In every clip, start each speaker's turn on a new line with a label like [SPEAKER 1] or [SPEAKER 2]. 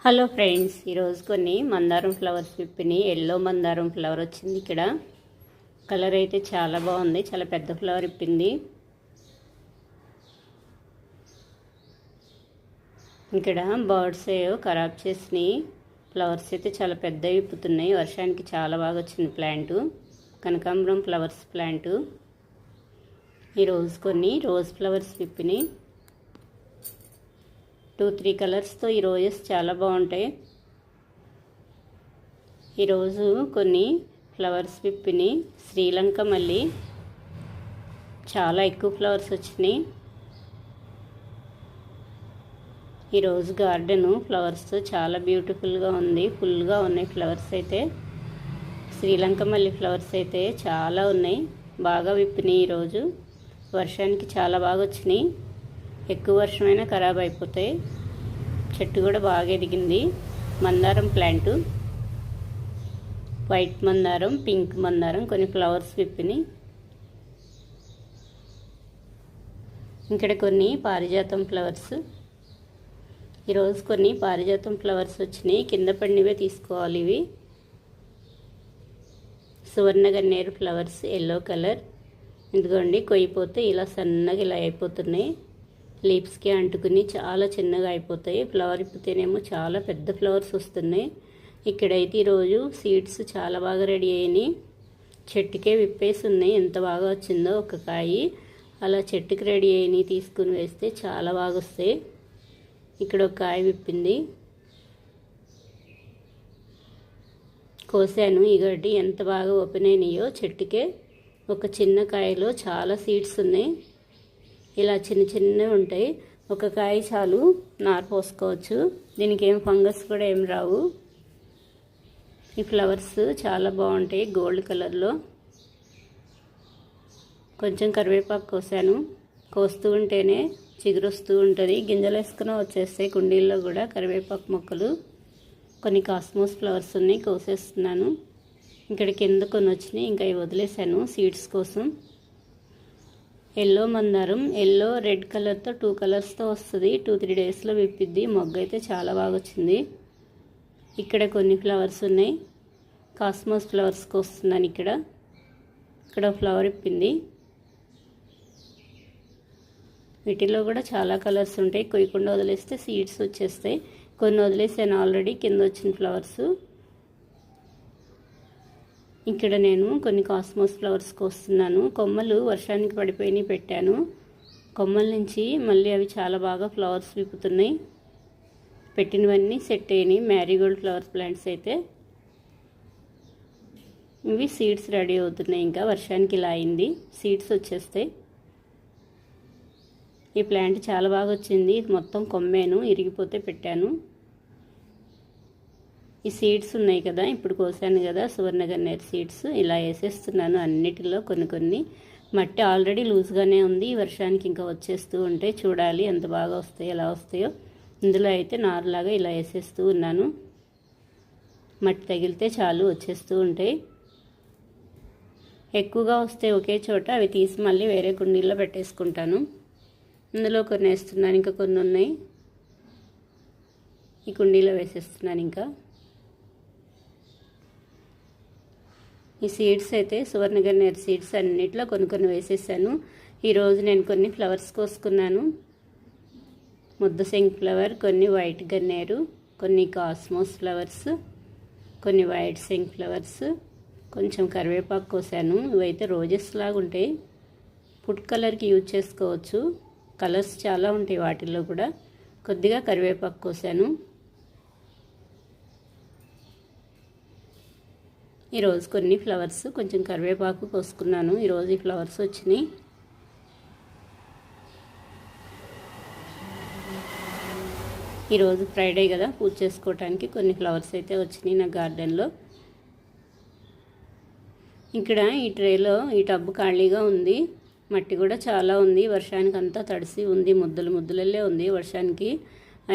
[SPEAKER 1] Hello friends, ఈరోజు కొన్ని మందారం ఫ్లవర్స్ విప్పిని. ఎల్లో మందారం ఫ్లవర్ వచ్చింది. ఇక్కడ కలర్ అయితే చాలా బాగుంది. చాలా పెద్ద ఫ్లవర్ ఇప్పింది. ఇక్కడ బర్డ్స్ ఖరాబ్ చేసినాయి. ఫ్లవర్స్ అయితే చాలా పెద్దవి విప్పుతున్నాయి. వర్షానికి చాలా బాగా వచ్చింది ప్లాంటు. కనకాంబరం ఫ్లవర్స్ ప్లాంటు. ఈరోజు కొన్ని రోజ్ ఫ్లవర్స్ విప్పినాయి. 2-3 కలర్స్తో ఈ రోజెస్ చాలా బాగుంటాయి. ఈరోజు కొన్ని ఫ్లవర్స్ విప్పిని. శ్రీలంక మళ్ళీ చాలా ఎక్కువ ఫ్లవర్స్ వచ్చినాయి. ఈరోజు గార్డెను ఫ్లవర్స్తో చాలా బ్యూటిఫుల్గా ఉంది. ఫుల్గా ఉన్నాయి ఫ్లవర్స్ అయితే. శ్రీలంక మళ్ళీ ఫ్లవర్స్ అయితే చాలా ఉన్నాయి. బాగా విప్పినాయి. ఈరోజు వర్షానికి చాలా బాగా వచ్చినాయి. ఎక్కువ వర్షమైనా ఖరాబ్ అయిపోతాయి. చెట్టు కూడా బాగా ఎదిగింది. మందారం ప్లాంటు, వైట్ మందారం, పింక్ మందారం కొన్ని ఫ్లవర్స్ విప్పినాయి. ఇక్కడ కొన్ని పారిజాతం ఫ్లవర్స్. ఈరోజు కొన్ని పారిజాతం ఫ్లవర్స్ వచ్చినాయి. కింద పడినవే తీసుకోవాలి. ఇవి సువర్ణగన్నేరు ఫ్లవర్స్, ఎల్లో కలర్. ఎందుకండి కొయ్యిపోతే ఇలా సన్నగా ఇలా అయిపోతున్నాయి. లీవ్స్కి అంటుకుని చాలా చిన్నగా అయిపోతాయి. ఫ్లవర్ ఇప్పితేనేమో చాలా పెద్ద ఫ్లవర్స్ వస్తున్నాయి. ఇక్కడైతే ఈరోజు సీడ్స్ చాలా బాగా రెడీ అయినాయి. చెట్టుకే విప్పేసి ఉన్నాయి. ఎంత బాగా వచ్చిందో ఒక కాయి. అలా చెట్టుకి రెడీ అయినాయి. తీసుకుని వేస్తే చాలా బాగా వస్తాయి. ఇక్కడ ఒక కాయ విప్పింది. కోసాను. ఈ గడ్డి ఎంత బాగా ఓపెన్ అయినాయో. చెట్టుకే ఒక చిన్న కాయలో చాలా సీడ్స్ ఉన్నాయి. ఇలా చిన్న చిన్నవి ఉంటాయి. ఒక కాయ చాలు నారు పోసుకోవచ్చు. దీనికి ఏం ఫంగస్ కూడా ఏం రావు. ఈ ఫ్లవర్స్ చాలా బాగుంటాయి గోల్డ్ కలర్లో. కొంచెం కరివేపాకు కోసాను. కోస్తూ ఉంటేనే చిగురొస్తూ ఉంటుంది. గింజలు వేసుకుని వచ్చేస్తాయి. కుండీల్లో కూడా కరివేపాకు మొక్కలు. కొన్ని కాస్మోస్ ఫ్లవర్స్ ఉన్నాయి, కోసేస్తున్నాను. ఇక్కడ కింద కొన్ని వచ్చినాయి. ఇంకా ఇవి వదిలేసాను సీడ్స్ కోసం. ఎల్లో మందారం, ఎల్లో రెడ్ కలర్తో 2 కలర్స్తో వస్తుంది. 2-3 డేస్లో విప్పిద్ది. మొగ్గ అయితే చాలా బాగా వచ్చింది. ఇక్కడ కొన్ని ఫ్లవర్స్ ఉన్నాయి. కాస్మోస్ ఫ్లవర్స్కి వస్తున్నాను. ఇక్కడ ఫ్లవర్ ఇప్పింది. వీటిలో కూడా చాలా కలర్స్ ఉంటాయి. కొయ్యకుండా వదిలేస్తే సీడ్స్ వచ్చేస్తాయి. కొన్ని వదిలేసాను ఆల్రెడీ కింద వచ్చిన ఫ్లవర్స్. ఇక్కడ నేను కొన్ని కాస్మోస్ ఫ్లవర్స్కి వస్తున్నాను. కొమ్మలు వర్షానికి పడిపోయినాయి, పెట్టాను. కొమ్మల నుంచి మళ్ళీ అవి చాలా బాగా ఫ్లవర్స్ విప్పుతున్నాయి. పెట్టినవన్నీ సెట్ అయినాయి. మ్యారీగోల్డ్ ఫ్లవర్ ప్లాంట్స్ అయితే ఇవి సీడ్స్ రెడీ అవుతున్నాయి. ఇంకా వర్షానికి ఇలా అయింది, సీడ్స్ వచ్చేస్తాయి. ఈ ప్లాంట్ చాలా బాగా వచ్చింది. మొత్తం కొమ్మేను, ఇరిగిపోతే పెట్టాను. ఈ సీడ్స్ ఉన్నాయి కదా, ఇప్పుడు కోసాను కదా సువర్ణగన్నేరు సీడ్స్. ఇలా వేసేస్తున్నాను అన్నిటిలో కొన్ని. మట్టి ఆల్రెడీ లూజ్గానే ఉంది. వర్షానికి ఇంకా వచ్చేస్తూ ఉంటే చూడాలి ఎంత బాగా వస్తాయో ఎలా వస్తాయో. ఇందులో అయితే నారులాగా ఇలా వేసేస్తూ ఉన్నాను. మట్టి తగిలితే చాలు వచ్చేస్తూ ఉంటాయి. ఎక్కువగా వస్తే ఒకే చోట అవి తీసి మళ్ళీ వేరే కుండీల్లో పెట్టేసుకుంటాను. ఇందులో కొన్ని వేస్తున్నాను. ఇంకా కొన్ని ఉన్నాయి. ఈ కుండీలో వేసేస్తున్నాను. ఇంకా ఈ సీడ్స్ అయితే సువర్ణగన్నేరు సీడ్స్ అన్నిట్లో కొన్ని వేసేసాను. ఈరోజు నేను కొన్ని ఫ్లవర్స్ కోసుకున్నాను. ముద్దశంఖ ఫ్లవర్, కొన్ని వైట్ గన్నేరు, కొన్ని కాస్మోస్ ఫ్లవర్స్, కొన్ని వైట్ శంఖ ఫ్లవర్స్, కొంచెం కరివేపాకు కోసాను. ఇవైతే రోజెస్ లాగా ఉంటాయి. ఫుడ్ కలర్కి యూజ్ చేసుకోవచ్చు. కలర్స్ చాలా ఉంటాయి వాటిల్లో కూడా. కొద్దిగా కరివేపాకు కోసాను. ఈరోజు కొన్ని ఫ్లవర్స్, కొంచెం కరివేపాకు కోసుకున్నాను. ఈరోజు ఈ ఫ్లవర్స్ వచ్చినాయి. ఈరోజు ఫ్రైడే కదా, పూజ చేసుకోవటానికి కొన్ని ఫ్లవర్స్ అయితే వచ్చినాయి నా గార్డెన్లో. ఇక్కడ ఈ ట్రేలో ఈ టబ్బు ఖాళీగా ఉంది. మట్టి కూడా చాలా ఉంది. వర్షానికి అంతా తడిసి ఉంది. ముద్దలల్లే ఉంది వర్షానికి.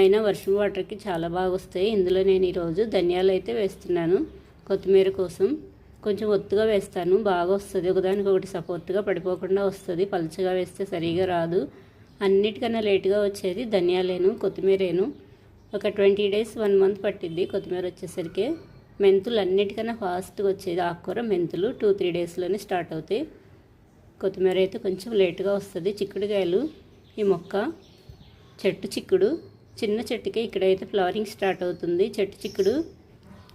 [SPEAKER 1] అయినా వర్షం వాటర్కి చాలా బాగా వస్తాయి. ఇందులో నేను ఈరోజు ధనియాలు అయితే వేస్తున్నాను. కొత్తిమీర కోసం కొంచెం ఒత్తుగా వేస్తాను. బాగా వస్తుంది. ఒకదానికొకటి సపోర్ట్గా పడిపోకుండా వస్తుంది. పలుచగా వేస్తే సరిగా రాదు. అన్నిటికన్నా లేటుగా వచ్చేది ధనియాలేను, కొత్తిమీరేను. ఒక 20 డేస్ 1 మంత్ పట్టిద్ది కొత్తిమీర వచ్చేసరికి. మెంతులు అన్నిటికన్నా ఫాస్ట్గా వచ్చేది ఆకుకూర మెంతులు 2-3 డేస్లోనే స్టార్ట్ అవుతాయి. కొత్తిమీర అయితే కొంచెం లేట్గా వస్తుంది. చిక్కుడుకాయలు ఈ మొక్క చెట్టు చిక్కుడు చిన్న చెట్టుకే ఇక్కడైతే ఫ్లవరింగ్ స్టార్ట్ అవుతుంది. చెట్టు చిక్కుడు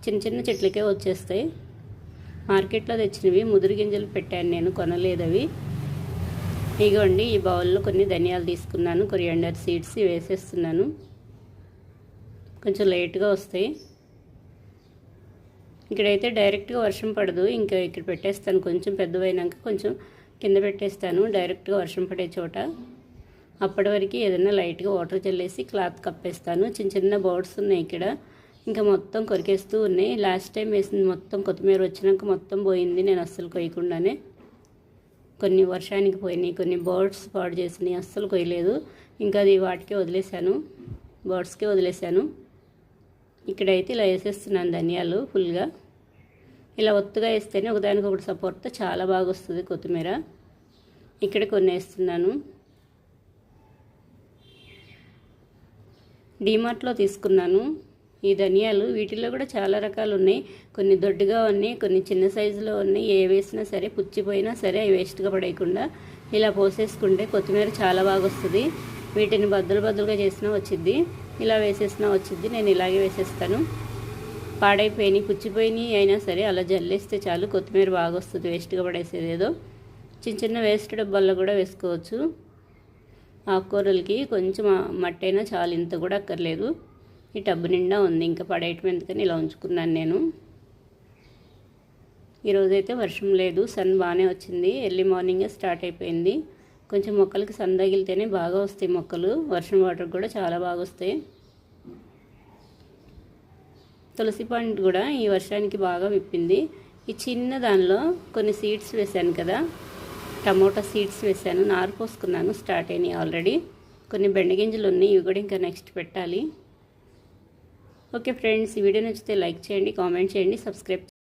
[SPEAKER 1] చిన్న చిన్న చెట్లకే వచ్చేస్తాయి. మార్కెట్లో తెచ్చినవి ముదురు గింజలు పెట్టాను నేను, కొనలేదు అవి. ఇగోండి ఈ బౌల్లో కొన్ని ధనియాలు తీసుకున్నాను, కొరియాండర్ సీడ్స్ వేసేస్తున్నాను. కొంచెం లేట్గా వస్తాయి. ఇక్కడైతే డైరెక్ట్గా వర్షం పడదు, ఇంకా ఇక్కడ పెట్టేస్తాను. కొంచెం పెద్దవైనాక కొంచెం కింద పెట్టేస్తాను డైరెక్ట్గా వర్షం పడే చోట. అప్పటి వరకు ఏదైనా లైట్గా వాటర్ చల్లేసి క్లాత్ కప్పేస్తాను. చిన్న చిన్న బర్డ్స్ ఉన్నాయి ఇక్కడ, ఇంకా మొత్తం కొరికేస్తూ ఉన్నాయి. లాస్ట్ టైం వేసింది మొత్తం కొత్తిమీర వచ్చినాక మొత్తం పోయింది, నేను అస్సలు కొయ్యకుండానే. కొన్ని వర్షానికి పోయినాయి, కొన్ని బర్డ్స్ పాడు చేసినాయి, అస్సలు కొయ్యలేదు. ఇంకా అది వాటికే వదిలేశాను, బర్డ్స్కే వదిలేశాను. ఇక్కడైతే ఇలా వేసేస్తున్నాను ధనియాలు ఫుల్గా. ఇలా ఒత్తుగా వేస్తేనే ఒకదానికొకటి సపోర్ట్తో చాలా బాగా వస్తుంది కొత్తిమీర. ఇక్కడ కొన్ని వేస్తున్నాను. డీమార్ట్లో తీసుకున్నాను ఈ ధనియాలు. వీటిల్లో కూడా చాలా రకాలు ఉన్నాయి, కొన్ని దొడ్డుగా ఉన్నాయి, కొన్ని చిన్న సైజులో ఉన్నాయి. ఏ వేసినా సరే పుచ్చిపోయినా సరే అవి వేస్ట్గా పడేయకుండా ఇలా పోసేసుకుంటే కొత్తిమీర చాలా బాగా వస్తుంది. వీటిని బద్దలుగా చేసినా వచ్చిద్ది, ఇలా వేసేసినా వచ్చిద్ది. నేను ఇలాగే వేసేస్తాను. పాడైపోయినాయి పుచ్చిపోయినాయి అయినా సరే అలా జల్లేస్తే చాలు, కొత్తిమీర బాగా వస్తుంది. వేస్ట్గా పడేసేది ఏదో చిన్న చిన్న వేస్ట్ డబ్బాల్లో కూడా వేసుకోవచ్చు. ఆకుకూరలకి కొంచెం మట్టి అయినా చాలు, ఇంత కూడా అక్కర్లేదు. ఈ టబ్బు నిండా ఉంది, ఇంకా పడేయటం ఎందుకని ఇలా ఉంచుకున్నాను నేను. ఈరోజైతే వర్షం లేదు, సన్ బాగానే వచ్చింది. ఎర్లీ మార్నింగే స్టార్ట్ అయిపోయింది. కొంచెం మొక్కలకి సన్ తగిలితేనే బాగా వస్తాయి మొక్కలు. వర్షం వాటర్ కూడా చాలా బాగా వస్తాయి. తులసి పాయింట్ కూడా ఈ వర్షానికి బాగా విప్పింది. ఈ చిన్న దానిలో కొన్ని సీడ్స్ వేశాను కదా, టమోటా సీడ్స్ వేశాను, నారు పోసుకున్నాను, స్టార్ట్ అయినాయి ఆల్రెడీ. కొన్ని బెండగింజలు ఉన్నాయి, ఇవి కూడా ఇంకా నెక్స్ట్ పెట్టాలి. ఓకే ఫ్రెండ్స్, ఈ వీడియో నచ్చితే లైక్ చేయండి, కామెంట్ చేయండి, సబ్స్క్రైబ్